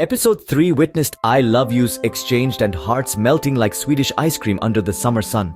Episode 3 witnessed I love yous exchanged and hearts melting like Swedish ice cream under the summer sun.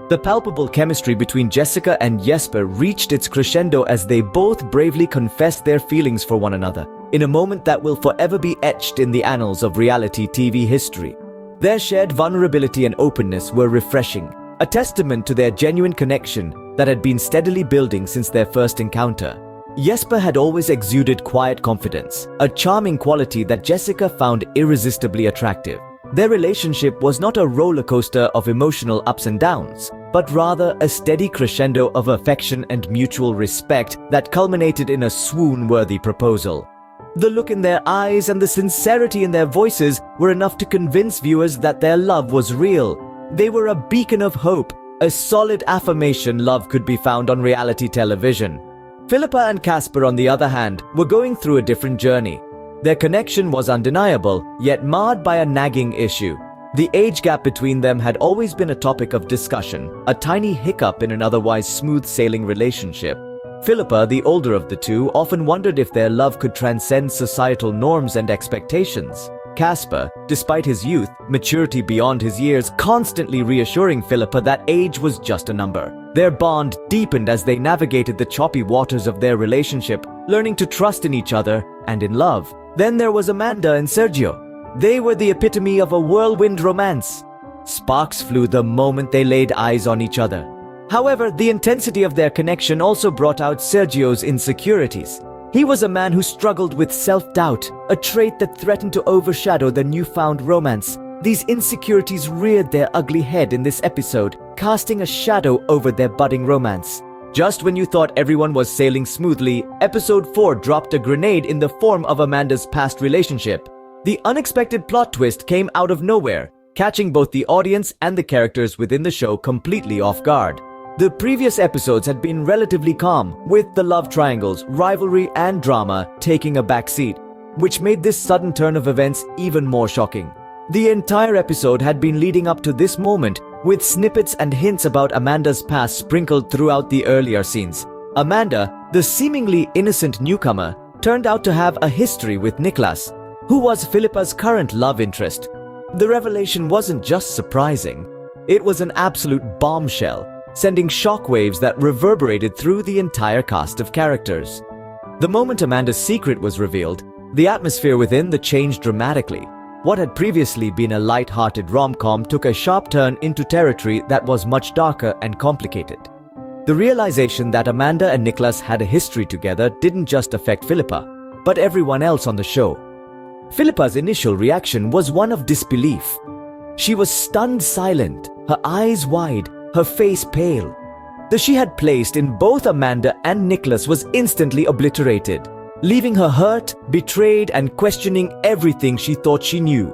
The palpable chemistry between Jessica and Jesper reached its crescendo as they both bravely confessed their feelings for one another, in a moment that will forever be etched in the annals of reality TV history. Their shared vulnerability and openness were refreshing, a testament to their genuine connection that had been steadily building since their first encounter. Jesper had always exuded quiet confidence, a charming quality that Jessica found irresistibly attractive. Their relationship was not a roller coaster of emotional ups and downs, but rather a steady crescendo of affection and mutual respect that culminated in a swoon-worthy proposal. The look in their eyes and the sincerity in their voices were enough to convince viewers that their love was real. They were a beacon of hope, a solid affirmation love could be found on reality television. Philippa and Casper, on the other hand, were going through a different journey. Their connection was undeniable, yet marred by a nagging issue. The age gap between them had always been a topic of discussion, a tiny hiccup in an otherwise smooth-sailing relationship. Philippa, the older of the two, often wondered if their love could transcend societal norms and expectations. Casper, despite his youth, maturity beyond his years, constantly reassuring Philippa that age was just a number. Their bond deepened as they navigated the choppy waters of their relationship, learning to trust in each other and in love. Then there was Amanda and Sergio. They were the epitome of a whirlwind romance. Sparks flew the moment they laid eyes on each other. However, the intensity of their connection also brought out Sergio's insecurities. He was a man who struggled with self-doubt, a trait that threatened to overshadow the newfound romance. These insecurities reared their ugly head in this episode, casting a shadow over their budding romance. Just when you thought everyone was sailing smoothly, episode 4 dropped a grenade in the form of Amanda's past relationship. The unexpected plot twist came out of nowhere, catching both the audience and the characters within the show completely off guard. The previous episodes had been relatively calm, with the love triangles, rivalry, and drama taking a backseat, which made this sudden turn of events even more shocking. The entire episode had been leading up to this moment, with snippets and hints about Amanda's past sprinkled throughout the earlier scenes. Amanda, the seemingly innocent newcomer, turned out to have a history with Niklas, who was Philippa's current love interest. The revelation wasn't just surprising, it was an absolute bombshell, sending shockwaves that reverberated through the entire cast of characters. The moment Amanda's secret was revealed, the atmosphere within the changed dramatically. What had previously been a light-hearted rom-com took a sharp turn into territory that was much darker and complicated. The realization that Amanda and Niklas had a history together didn't just affect Philippa, but everyone else on the show. Philippa's initial reaction was one of disbelief. She was stunned silent, her eyes wide, her face pale. The she had placed in both Amanda and Niklas was instantly obliterated, leaving her hurt, betrayed, and questioning everything she thought she knew.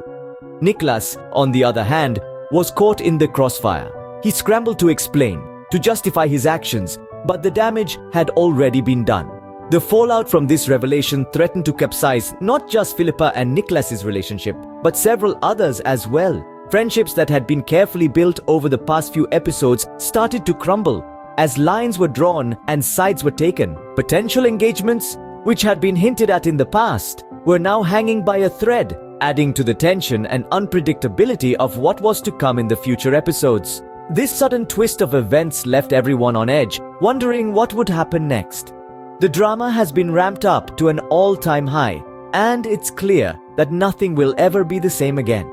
Niklas, on the other hand, was caught in the crossfire. He scrambled to explain, to justify his actions, but the damage had already been done. The fallout from this revelation threatened to capsize not just Philippa and Niklas's relationship, but several others as well. Friendships that had been carefully built over the past few episodes started to crumble as lines were drawn and sides were taken. Potential engagements, which had been hinted at in the past, were now hanging by a thread, adding to the tension and unpredictability of what was to come in the future episodes. This sudden twist of events left everyone on edge, wondering what would happen next. The drama has been ramped up to an all-time high, and it's clear that nothing will ever be the same again.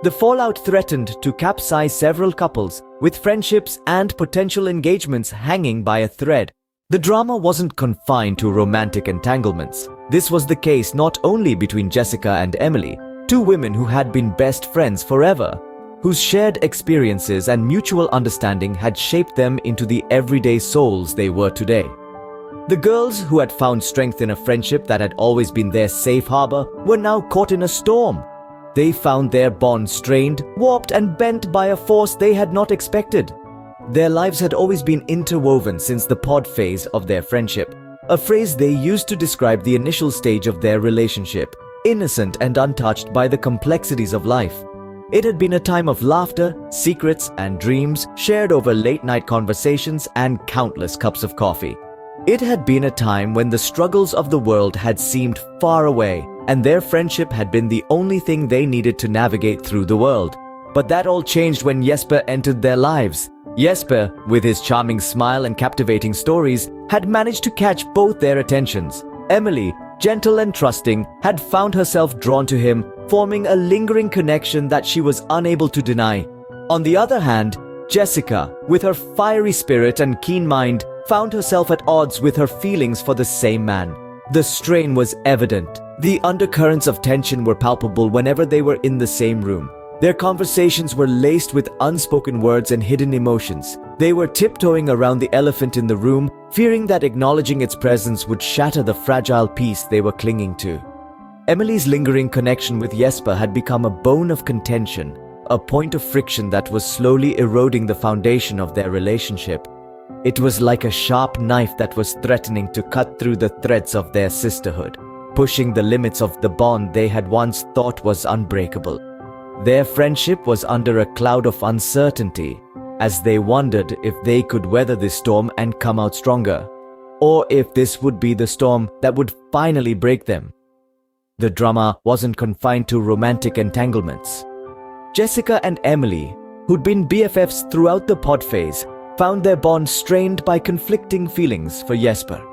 The fallout threatened to capsize several couples, with friendships and potential engagements hanging by a thread. The drama wasn't confined to romantic entanglements. This was the case not only between Jessica and Emily, two women who had been best friends forever, whose shared experiences and mutual understanding had shaped them into the everyday souls they were today. The girls who had found strength in a friendship that had always been their safe harbor were now caught in a storm. They found their bond strained, warped, and bent by a force they had not expected. Their lives had always been interwoven since the pod phase of their friendship, a phrase they used to describe the initial stage of their relationship, innocent and untouched by the complexities of life. It had been a time of laughter, secrets, and dreams shared over late-night conversations and countless cups of coffee. It had been a time when the struggles of the world had seemed far away, and their friendship had been the only thing they needed to navigate through the world. But that all changed when Jesper entered their lives. Jesper, with his charming smile and captivating stories, had managed to catch both their attentions. Emily, gentle and trusting, had found herself drawn to him, forming a lingering connection that she was unable to deny. On the other hand, Jessica, with her fiery spirit and keen mind, found herself at odds with her feelings for the same man. The strain was evident. The undercurrents of tension were palpable whenever they were in the same room. Their conversations were laced with unspoken words and hidden emotions. They were tiptoeing around the elephant in the room, fearing that acknowledging its presence would shatter the fragile peace they were clinging to. Emily's lingering connection with Jesper had become a bone of contention, a point of friction that was slowly eroding the foundation of their relationship. It was like a sharp knife that was threatening to cut through the threads of their sisterhood, pushing the limits of the bond they had once thought was unbreakable. Their friendship was under a cloud of uncertainty, as they wondered if they could weather this storm and come out stronger, or if this would be the storm that would finally break them. The drama wasn't confined to romantic entanglements. Jessica and Emily, who'd been BFFs throughout the pod phase, found their bond strained by conflicting feelings for Jesper.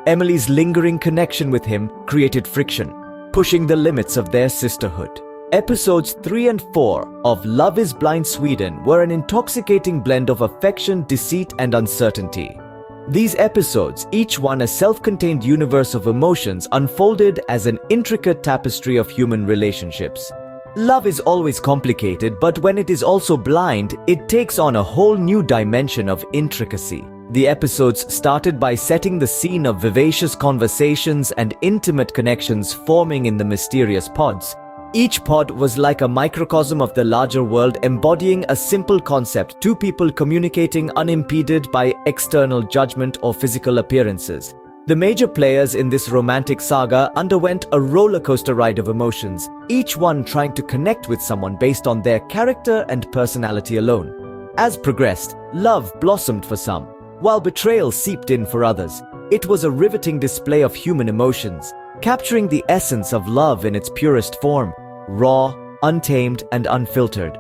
Emily's lingering connection with him created friction, pushing the limits of their sisterhood. Episodes 3 and 4 of Love is Blind Sweden were an intoxicating blend of affection, deceit, and uncertainty. These episodes, each one a self-contained universe of emotions, unfolded as an intricate tapestry of human relationships. Love is always complicated, but when it is also blind, it takes on a whole new dimension of intricacy. The episodes started by setting the scene of vivacious conversations and intimate connections forming in the mysterious pods. Each pod was like a microcosm of the larger world, embodying a simple concept: two people communicating unimpeded by external judgment or physical appearances. The major players in this romantic saga underwent a roller coaster ride of emotions, each one trying to connect with someone based on their character and personality alone. As progressed, love blossomed for some, while betrayal seeped in for others. It was a riveting display of human emotions, capturing the essence of love in its purest form, raw, untamed, and unfiltered.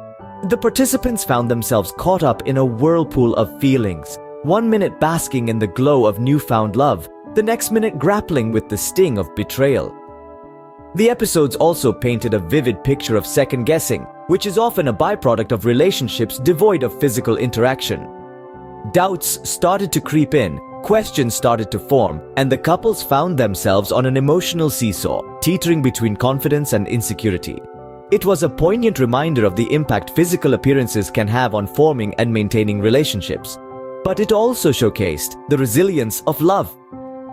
The participants found themselves caught up in a whirlpool of feelings, one minute basking in the glow of newfound love, the next minute grappling with the sting of betrayal. The episodes also painted a vivid picture of second-guessing, which is often a byproduct of relationships devoid of physical interaction. Doubts started to creep in, questions started to form, and the couples found themselves on an emotional seesaw, teetering between confidence and insecurity. It was a poignant reminder of the impact physical appearances can have on forming and maintaining relationships. But it also showcased the resilience of love.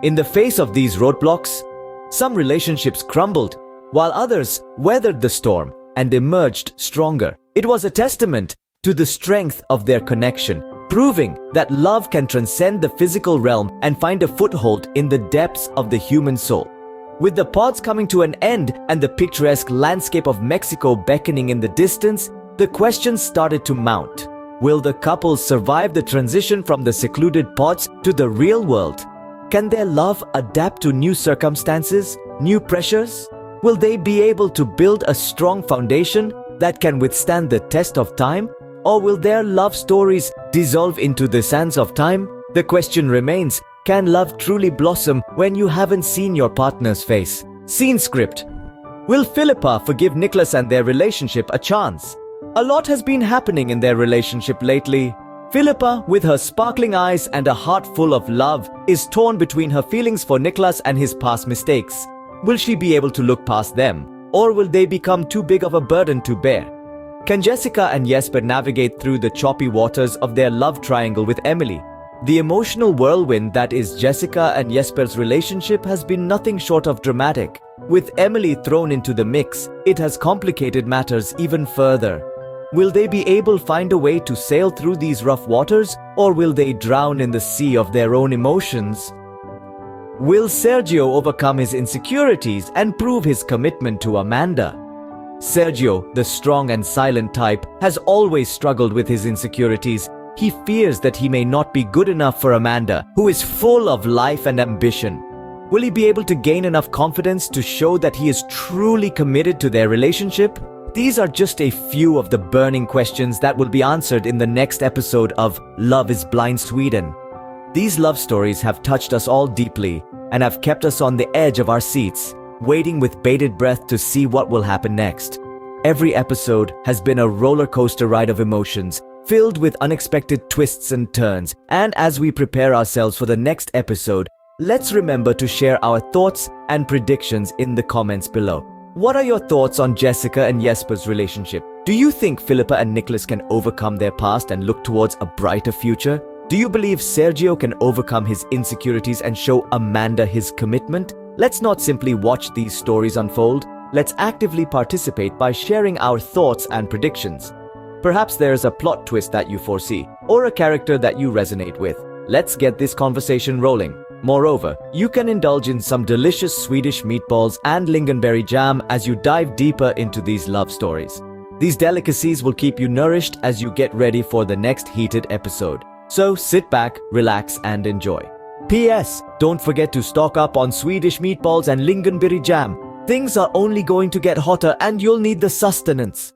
In the face of these roadblocks, some relationships crumbled, while others weathered the storm and emerged stronger. It was a testament to the strength of their connection, proving that love can transcend the physical realm and find a foothold in the depths of the human soul. With the pods coming to an end and the picturesque landscape of Mexico beckoning in the distance, the questions started to mount. Will the couple survive the transition from the secluded pods to the real world? Can their love adapt to new circumstances, new pressures? Will they be able to build a strong foundation that can withstand the test of time? Or will their love stories dissolve into the sands of time? The question remains, can love truly blossom when you haven't seen your partner's face? Scene script. Will Philippa forgive Nicholas and their relationship a chance? A lot has been happening in their relationship lately. Philippa, with her sparkling eyes and a heart full of love, is torn between her feelings for Nicholas and his past mistakes. Will she be able to look past them, or will they become too big of a burden to bear? Can Jessica and Jesper navigate through the choppy waters of their love triangle with Emily? The emotional whirlwind that is Jessica and Jesper's relationship has been nothing short of dramatic. With Emily thrown into the mix, it has complicated matters even further. Will they be able to find a way to sail through these rough waters, or will they drown in the sea of their own emotions? Will Sergio overcome his insecurities and prove his commitment to Amanda? Sergio, the strong and silent type, has always struggled with his insecurities, He fears that he may not be good enough for Amanda, who is full of life and ambition. Will he be able to gain enough confidence to show that he is truly committed to their relationship? These are just a few of the burning questions that will be answered in the next episode of Love is Blind Sweden. These love stories have touched us all deeply and have kept us on the edge of our seats, waiting with bated breath to see what will happen next. Every episode has been a roller coaster ride of emotions, filled with unexpected twists and turns. And as we prepare ourselves for the next episode, let's remember to share our thoughts and predictions in the comments below. What are your thoughts on Jessica and Jesper's relationship? Do you think Philippa and Nicholas can overcome their past and look towards a brighter future? Do you believe Sergio can overcome his insecurities and show Amanda his commitment? Let's not simply watch these stories unfold. Let's actively participate by sharing our thoughts and predictions. Perhaps there is a plot twist that you foresee, or a character that you resonate with. Let's get this conversation rolling. Moreover, you can indulge in some delicious Swedish meatballs and lingonberry jam as you dive deeper into these love stories. These delicacies will keep you nourished as you get ready for the next heated episode. So sit back, relax, and enjoy. P.S. Don't forget to stock up on Swedish meatballs and lingonberry jam. Things are only going to get hotter and you'll need the sustenance.